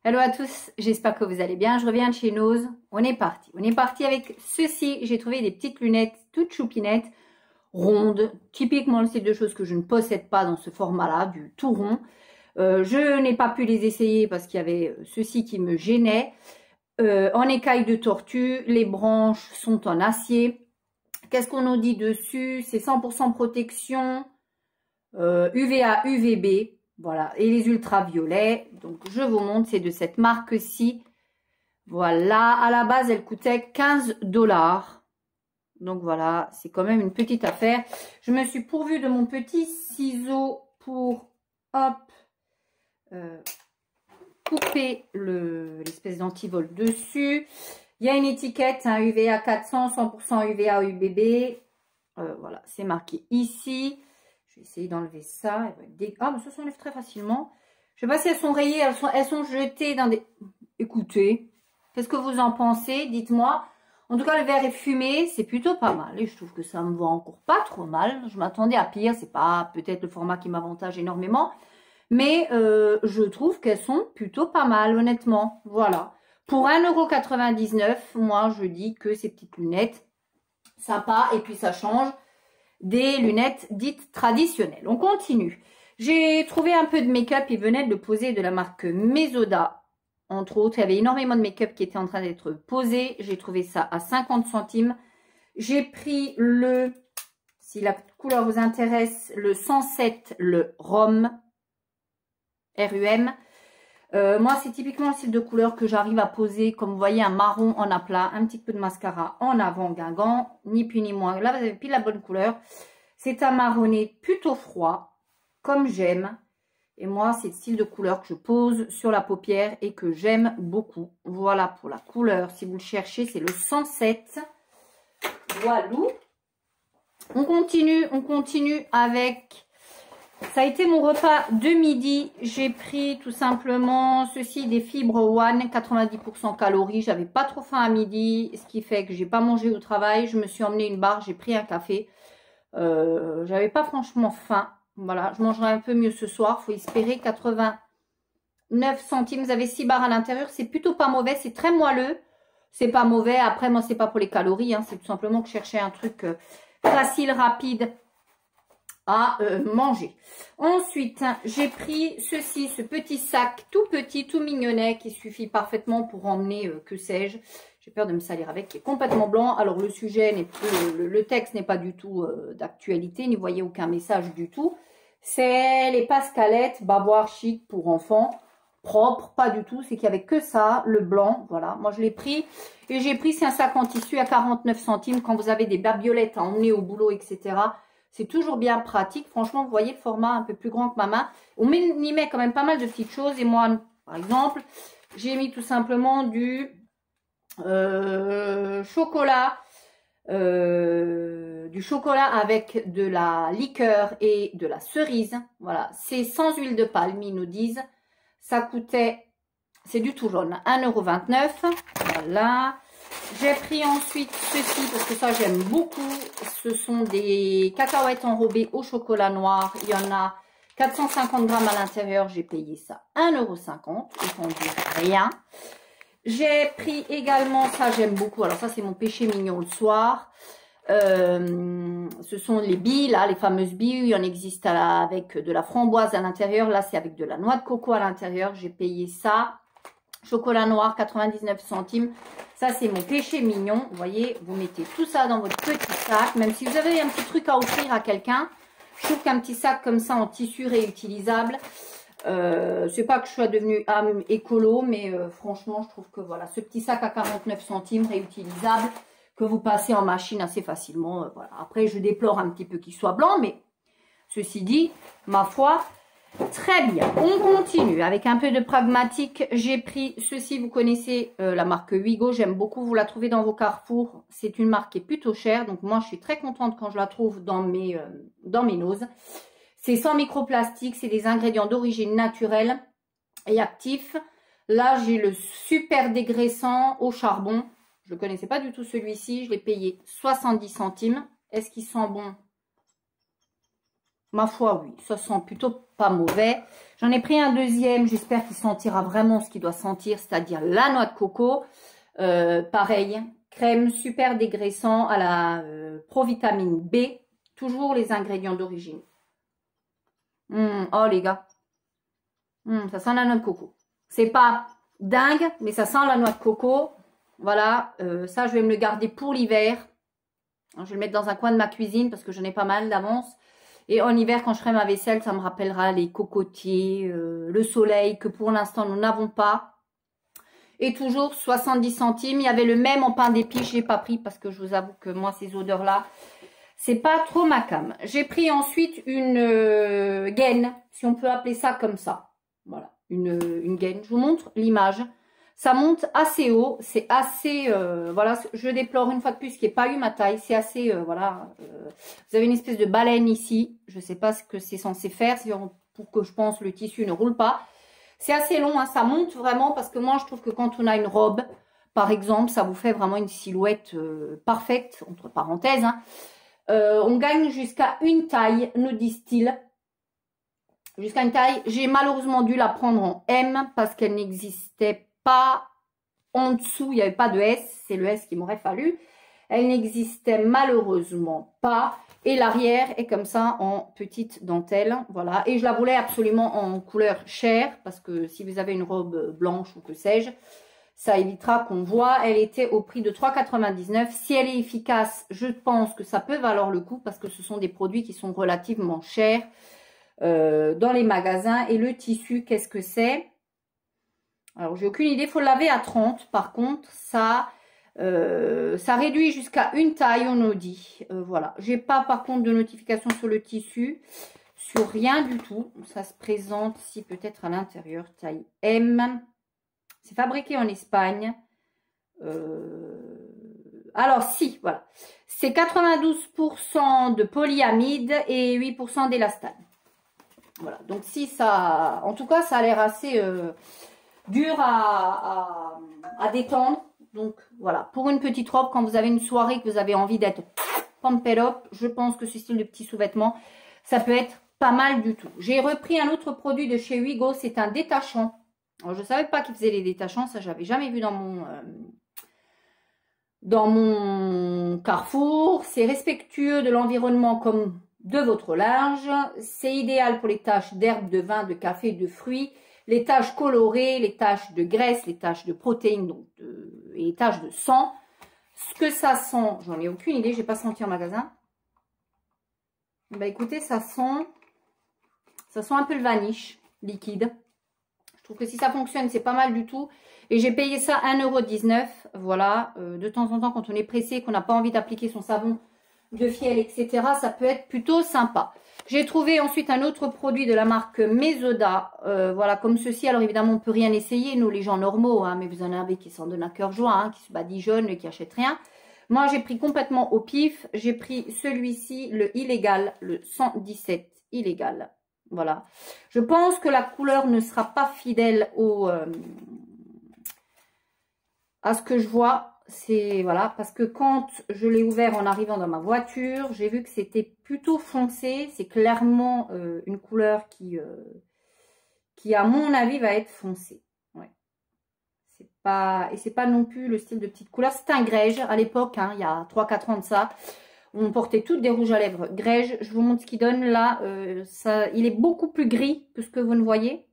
Hello à tous, j'espère que vous allez bien. Je reviens de chez Nose. On est parti. On est parti avec ceci. J'ai trouvé des petites lunettes toutes choupinettes, rondes. Typiquement le style de choses que je ne possède pas dans ce format-là, du tout rond. Je n'ai pas pu les essayer parce qu'il y avait ceci qui me gênait. En écaille de tortue, les branches sont en acier. Qu'est-ce qu'on nous dit dessus? C'est 100% protection, UVA, UVB. Voilà, et les ultraviolets, donc je vous montre, c'est de cette marque-ci. Voilà, à la base, elle coûtait 15 $. Donc voilà, c'est quand même une petite affaire. Je me suis pourvue de mon petit ciseau pour, hop, couper l'espèce d'antivol dessus. Il y a une étiquette, hein, UVA 400, 100% UVA, UVB. Voilà, c'est marqué ici. Je vais essayer d'enlever ça. Ah, mais ça s'enlève très facilement. Je ne sais pas si elles sont rayées, elles sont jetées dans des... Écoutez, qu'est-ce que vous en pensez? Dites-moi. En tout cas, le verre est fumé, c'est plutôt pas mal. Et je trouve que ça me va encore pas trop mal. Je m'attendais à pire, c'est pas peut-être le format qui m'avantage énormément. Mais je trouve qu'elles sont plutôt pas mal, honnêtement. Voilà. Pour 1,99 €, moi, je dis que ces petites lunettes, sympa, et puis ça change des lunettes dites traditionnelles. On continue. J'ai trouvé un peu de make-up. Il venait de poser de la marque Mesoda. Entre autres, il y avait énormément de make-up qui était en train d'être posé. J'ai trouvé ça à 50 centimes. J'ai pris le, si la couleur vous intéresse, le 107, le Rhum. RUM. Moi, c'est typiquement le style de couleur que j'arrive à poser. Comme vous voyez, un marron en aplat, un petit peu de mascara en avant guingant, ni plus ni moins. Là, vous avez pile la bonne couleur. C'est un marronné plutôt froid, comme j'aime. Et moi, c'est le style de couleur que je pose sur la paupière et que j'aime beaucoup. Voilà pour la couleur. Si vous le cherchez, c'est le 107. Voilà. On continue avec... Ça a été mon repas de midi. J'ai pris tout simplement ceci, des fibres One, 90% calories. J'avais pas trop faim à midi, ce qui fait que j'ai pas mangé au travail. Je me suis emmené une barre, j'ai pris un café. J'avais pas franchement faim. Voilà, je mangerai un peu mieux ce soir. Faut espérer 89 centimes. Vous avez 6 barres à l'intérieur. C'est plutôt pas mauvais. C'est très moelleux. C'est pas mauvais. Après, moi, c'est pas pour les calories. Hein. C'est tout simplement que je cherchais un truc facile, rapide à manger. Ensuite, j'ai pris ceci, ce petit sac tout petit, tout mignonnet qui suffit parfaitement pour emmener, que sais-je. J'ai peur de me salir avec, qui est complètement blanc. Alors, le sujet n'est plus, le texte n'est pas du tout d'actualité, n'y voyez aucun message du tout. C'est les Pascalettes Bavoir chic pour enfants. Propre, pas du tout, c'est qu'il n'y avait que ça, le blanc, voilà. Moi, je l'ai pris et j'ai pris, c'est un sac en tissu à 49 centimes quand vous avez des babiolettes à emmener au boulot, etc. C'est toujours bien pratique. Franchement, vous voyez le format un peu plus grand que ma main. On y met quand même pas mal de petites choses. Et moi, par exemple, j'ai mis tout simplement du chocolat. Du chocolat avec de la liqueur et de la cerise. Voilà, c'est sans huile de palme, ils nous disent. Ça coûtait, c'est du tout jaune, 1,29 €. Voilà. J'ai pris ensuite ceci, parce que ça j'aime beaucoup. Ce sont des cacahuètes enrobées au chocolat noir. Il y en a 450 grammes à l'intérieur. J'ai payé ça 1,50 €. Autant dire rien. J'ai pris également, ça j'aime beaucoup. Alors ça c'est mon péché mignon le soir. Ce sont les billes, là, les fameuses billes. Il y en existe avec de la framboise à l'intérieur. Là c'est avec de la noix de coco à l'intérieur. J'ai payé ça. Chocolat noir, 99 centimes. Ça, c'est mon péché mignon. Vous voyez, vous mettez tout ça dans votre petit sac. Même si vous avez un petit truc à offrir à quelqu'un, je trouve qu'un petit sac comme ça en tissu réutilisable, c'est pas que je sois devenue écolo, mais franchement, je trouve que voilà, ce petit sac à 49 centimes réutilisable, que vous passez en machine assez facilement. Voilà. Après, je déplore un petit peu qu'il soit blanc, mais ceci dit, ma foi... Très bien, on continue avec un peu de pragmatique. J'ai pris ceci, vous connaissez la marque Wigo, j'aime beaucoup, vous la trouvez dans vos carrefours. C'est une marque qui est plutôt chère, donc moi je suis très contente quand je la trouve dans mes Nose. C'est sans microplastique, c'est des ingrédients d'origine naturelle et actifs. Là j'ai le super dégraissant au charbon, je ne connaissais pas du tout celui-ci, je l'ai payé 70 centimes. Est-ce qu'il sent bon? Ma foi, oui, ça sent plutôt pas mauvais. J'en ai pris un deuxième, j'espère qu'il sentira vraiment ce qu'il doit sentir, c'est-à-dire la noix de coco. Pareil, crème super dégraissant à la provitamine B. Toujours les ingrédients d'origine. Oh les gars, ça sent la noix de coco. C'est pas dingue, mais ça sent la noix de coco. Voilà, ça je vais me le garder pour l'hiver. Je vais le mettre dans un coin de ma cuisine parce que j'en ai pas mal d'avance. Et en hiver, quand je ferai ma vaisselle, ça me rappellera les cocotiers, le soleil que pour l'instant nous n'avons pas. Et toujours 70 centimes. Il y avait le même en pain d'épices, je n'ai pas pris parce que je vous avoue que moi, ces odeurs-là, c'est pas trop ma came. J'ai pris ensuite une gaine, si on peut appeler ça comme ça. Voilà, une gaine. Je vous montre l'image. Ça monte assez haut, c'est assez, voilà, je déplore une fois de plus qu'il n'y ait pas eu ma taille, c'est assez, voilà, vous avez une espèce de baleine ici, je ne sais pas ce que c'est censé faire, pour que je pense le tissu ne roule pas. C'est assez long, hein, ça monte vraiment, parce que moi je trouve que quand on a une robe, par exemple, ça vous fait vraiment une silhouette parfaite, entre parenthèses, hein. On gagne jusqu'à une taille, nous disent-ils. Jusqu'à une taille, j'ai malheureusement dû la prendre en M, parce qu'elle n'existait pas en dessous, il n'y avait pas de S, c'est le S qu'il m'aurait fallu. Elle n'existait malheureusement pas. Et l'arrière est comme ça en petite dentelle, voilà. Et je la voulais absolument en couleur chair, parce que si vous avez une robe blanche ou que sais-je, ça évitera qu'on voit. Elle était au prix de 3,99 €. Si elle est efficace, je pense que ça peut valoir le coup, parce que ce sont des produits qui sont relativement chers dans les magasins. Et le tissu, qu'est-ce que c'est ? Alors, j'ai aucune idée. Il faut le laver à 30. Par contre, ça réduit jusqu'à une taille, on nous dit. Voilà. J'ai pas, par contre, de notification sur le tissu. Sur rien du tout. Ça se présente ici, peut-être à l'intérieur. Taille M. C'est fabriqué en Espagne. Alors, si, voilà. C'est 92% de polyamide et 8% d'élastane. Voilà. Donc, si ça... En tout cas, ça a l'air assez... dur à détendre. Donc voilà, pour une petite robe, quand vous avez une soirée, que vous avez envie d'être pumped up, je pense que ce style de petit sous-vêtement, ça peut être pas mal du tout. J'ai repris un autre produit de chez Wigo, c'est un détachant. Alors, je ne savais pas qu'ils faisaient les détachants, ça j'avais jamais vu dans mon Carrefour. C'est respectueux de l'environnement comme de votre linge. C'est idéal pour les taches d'herbe, de vin, de café, de fruits. Les taches colorées, les taches de graisse, les taches de protéines donc et les taches de sang. Ce que ça sent, j'en ai aucune idée, je n'ai pas senti en magasin. Bah écoutez, ça sent un peu le vanish liquide. Je trouve que si ça fonctionne, c'est pas mal du tout. Et j'ai payé ça 1,19 €. Voilà, de temps en temps, quand on est pressé, qu'on n'a pas envie d'appliquer son savon de fiel, etc., ça peut être plutôt sympa. J'ai trouvé ensuite un autre produit de la marque Mesoda, voilà, comme ceci. Alors évidemment, on ne peut rien essayer, nous les gens normaux, hein, mais vous en avez qui s'en donnent à cœur joie, hein, qui se badigeonnent et qui n'achètent rien. Moi, j'ai pris complètement au pif. J'ai pris celui-ci, le illégal, le 117 illégal. Voilà. Je pense que la couleur ne sera pas fidèle à ce que je vois. C'est voilà, parce que quand je l'ai ouvert en arrivant dans ma voiture, j'ai vu que c'était plutôt foncé. C'est clairement une couleur qui à mon avis va être foncée. Ouais. C'est pas non plus le style de petite couleur. C'est un grège à l'époque, hein, il y a 3-4 ans de ça. On portait toutes des rouges à lèvres grège. Je vous montre ce qu'il donne là. Il est beaucoup plus gris que ce que vous ne voyez.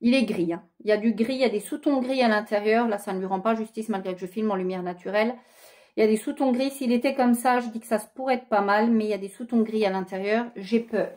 Il est gris, hein. Il y a du gris, il y a des sous-tons gris à l'intérieur. Là, ça ne lui rend pas justice malgré que je filme en lumière naturelle. Il y a des sous-tons gris. S'il était comme ça, je dis que ça se pourrait être pas mal. Mais il y a des sous-tons gris à l'intérieur. J'ai peur.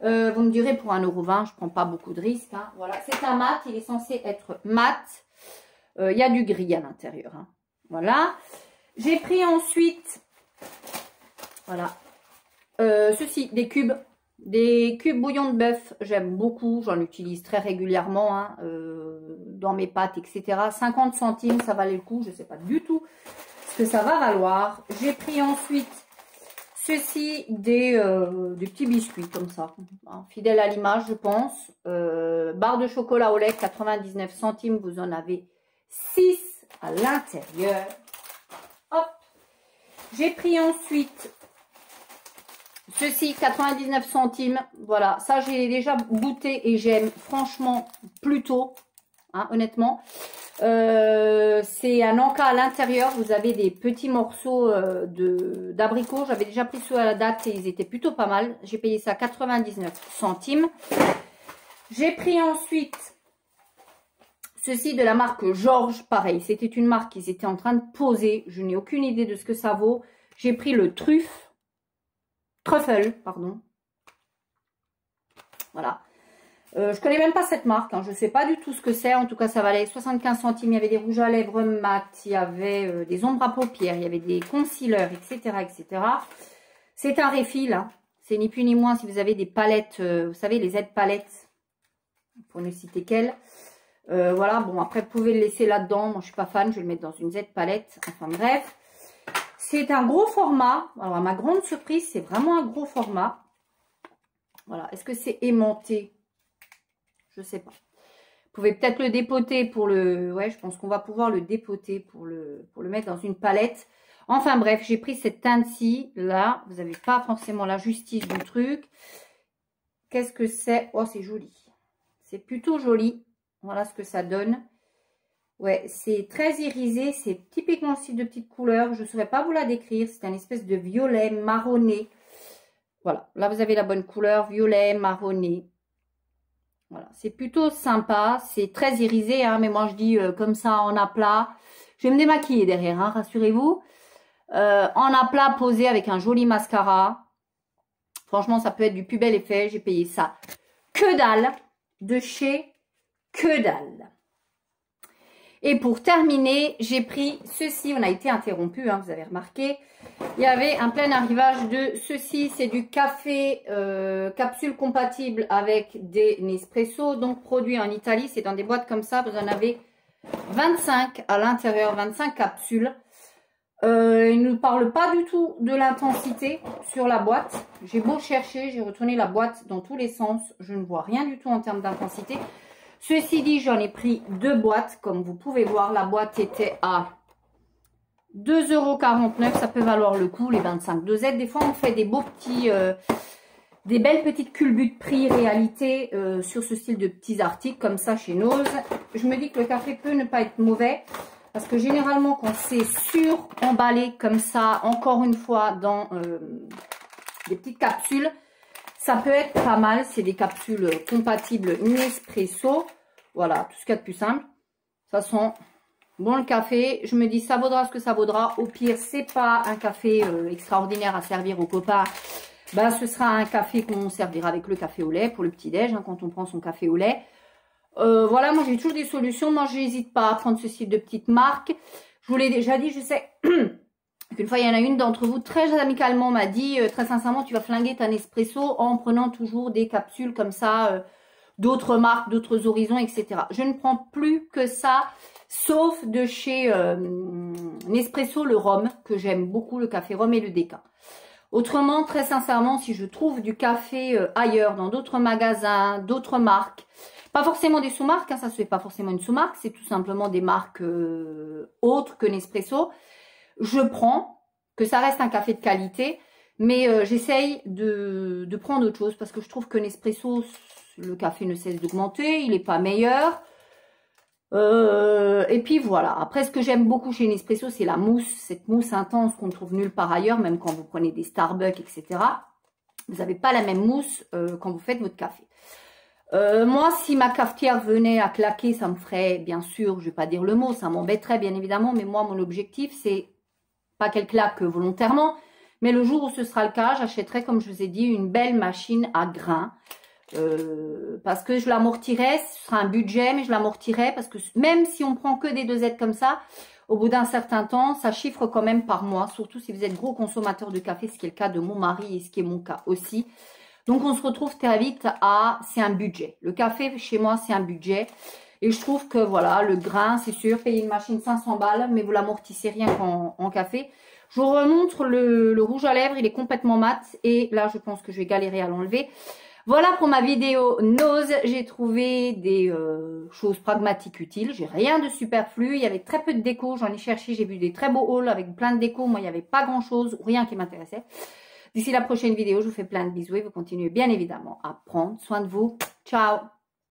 Vous me direz, pour 1,20 €, je ne prends pas beaucoup de risques, hein. Voilà, c'est un mat. Il est censé être mat. Il y a du gris à l'intérieur, hein. Voilà. J'ai pris ensuite, voilà, ceci, des cubes. Des cubes bouillon de bœuf, j'aime beaucoup, j'en utilise très régulièrement, hein, dans mes pâtes, etc. 50 centimes, ça valait le coup, je ne sais pas du tout ce que ça va valoir. J'ai pris ensuite ceci, des petits biscuits comme ça, hein, fidèle à l'image je pense. Barre de chocolat au lait, 99 centimes, vous en avez 6 à l'intérieur. Hop. J'ai pris ensuite Ceci, 99 centimes. Voilà, ça j'ai déjà goûté et j'aime franchement plutôt, hein, honnêtement. C'est un encas à l'intérieur. Vous avez des petits morceaux d'abricots. J'avais déjà pris ceux à la date et ils étaient plutôt pas mal. J'ai payé ça 99 centimes. J'ai pris ensuite ceci de la marque Georges. Pareil, c'était une marque qu'ils étaient en train de poser. Je n'ai aucune idée de ce que ça vaut. J'ai pris le Truffle, pardon. Voilà. Je connais même pas cette marque, hein. Je sais pas du tout ce que c'est. En tout cas, ça valait 75 centimes. Il y avait des rouges à lèvres mat, il y avait des ombres à paupières, il y avait des concealers, etc., etc. C'est un refill, hein. C'est ni plus ni moins si vous avez des palettes, vous savez, les Z-palettes, pour ne citer qu'elles. Voilà, bon, après, vous pouvez le laisser là-dedans. Moi, je suis pas fan, je vais le mettre dans une Z-palette. Enfin, bref. C'est un gros format. Alors, à ma grande surprise, c'est vraiment un gros format. Voilà. Est-ce que c'est aimanté? Je sais pas. Vous pouvez peut-être le dépoter pour le... Ouais, je pense qu'on va pouvoir le dépoter pour le mettre dans une palette. Enfin, bref, j'ai pris cette teinte-ci. Là, vous n'avez pas forcément la justice du truc. Qu'est-ce que c'est? Oh, c'est joli. C'est plutôt joli. Voilà ce que ça donne. Ouais, c'est très irisé, c'est typiquement le style de petite couleur. Je ne saurais pas vous la décrire. C'est un espèce de violet marronné. Voilà, là vous avez la bonne couleur, violet marronné. Voilà, c'est plutôt sympa. C'est très irisé, hein, mais moi je dis comme ça en aplat. Je vais me démaquiller derrière, hein, rassurez-vous. En aplat posé avec un joli mascara. Franchement, ça peut être du plus bel effet. J'ai payé ça que dalle, de chez que dalle. Et pour terminer, j'ai pris ceci. On a été interrompu, hein, vous avez remarqué. Il y avait un plein arrivage de ceci. C'est du café capsule compatible avec des Nespresso. Donc, produit en Italie. C'est dans des boîtes comme ça. Vous en avez 25 à l'intérieur. 25 capsules. Il ne nous parle pas du tout de l'intensité sur la boîte. J'ai beau chercher. J'ai retourné la boîte dans tous les sens. Je ne vois rien du tout en termes d'intensité. Ceci dit, j'en ai pris 2 boîtes. Comme vous pouvez voir, la boîte était à 2,49 €. Ça peut valoir le coup, les 25 dosettes. Des fois, on fait des beaux petits, des belles petites culbutes prix réalité sur ce style de petits articles comme ça chez Nose. Je me dis que le café peut ne pas être mauvais. Parce que généralement, quand c'est sur-emballé comme ça, encore une fois, dans des petites capsules, ça peut être pas mal. C'est des capsules compatibles Nespresso. Voilà, tout ce qu'il y a de plus simple. De toute façon, bon, le café, je me dis, ça vaudra ce que ça vaudra. Au pire, c'est pas un café extraordinaire à servir aux copains. Ben, ce sera un café qu'on servira avec le café au lait pour le petit-déj, hein, quand on prend son café au lait. Voilà, moi, j'ai toujours des solutions. Moi, je n'hésite pas à prendre ce style de petite marque. Je vous l'ai déjà dit, je sais... Une fois, il y en a une d'entre vous, très amicalement, m'a dit, très sincèrement, tu vas flinguer ta Nespresso en prenant toujours des capsules comme ça, d'autres marques, d'autres horizons, etc. Je ne prends plus que ça, sauf de chez Nespresso, le rhum, que j'aime beaucoup, le café rhum et le déca. Autrement, très sincèrement, si je trouve du café ailleurs, dans d'autres magasins, d'autres marques, pas forcément des sous-marques, hein, ça ne se fait pas forcément une sous-marque, c'est tout simplement des marques autres que Nespresso. Je prends, que ça reste un café de qualité, mais j'essaye de prendre autre chose parce que je trouve que Nespresso, le café ne cesse d'augmenter, il n'est pas meilleur. Et puis voilà, après ce que j'aime beaucoup chez Nespresso, c'est la mousse, cette mousse intense qu'on ne trouve nulle part ailleurs, même quand vous prenez des Starbucks, etc. Vous n'avez pas la même mousse quand vous faites votre café. Moi, si ma cafetière venait à claquer, ça me ferait, bien sûr, je ne vais pas dire le mot, ça m'embêterait bien évidemment, mais moi, mon objectif, c'est pas qu'elle claque volontairement, mais le jour où ce sera le cas, j'achèterai, comme je vous ai dit, une belle machine à grains. Parce que je l'amortirai, ce sera un budget, mais je l'amortirai parce que même si on prend que des dosettes comme ça, au bout d'un certain temps, ça chiffre quand même par mois, surtout si vous êtes gros consommateur de café, ce qui est le cas de mon mari et ce qui est mon cas aussi. Donc, on se retrouve très vite à, c'est un budget. Le café, chez moi, c'est un budget. Et je trouve que, voilà, le grain, c'est sûr, payer une machine 500 balles, mais vous l'amortissez rien qu'en café. Je vous remontre le rouge à lèvres, il est complètement mat. Et là, je pense que je vais galérer à l'enlever. Voilà pour ma vidéo Nose. J'ai trouvé des choses pragmatiques utiles. J'ai rien de superflu. Il y avait très peu de déco. J'en ai cherché. J'ai vu des très beaux hauls avec plein de déco. Moi, il n'y avait pas grand-chose, rien qui m'intéressait. D'ici la prochaine vidéo, je vous fais plein de bisous et vous continuez bien évidemment à prendre soin de vous. Ciao!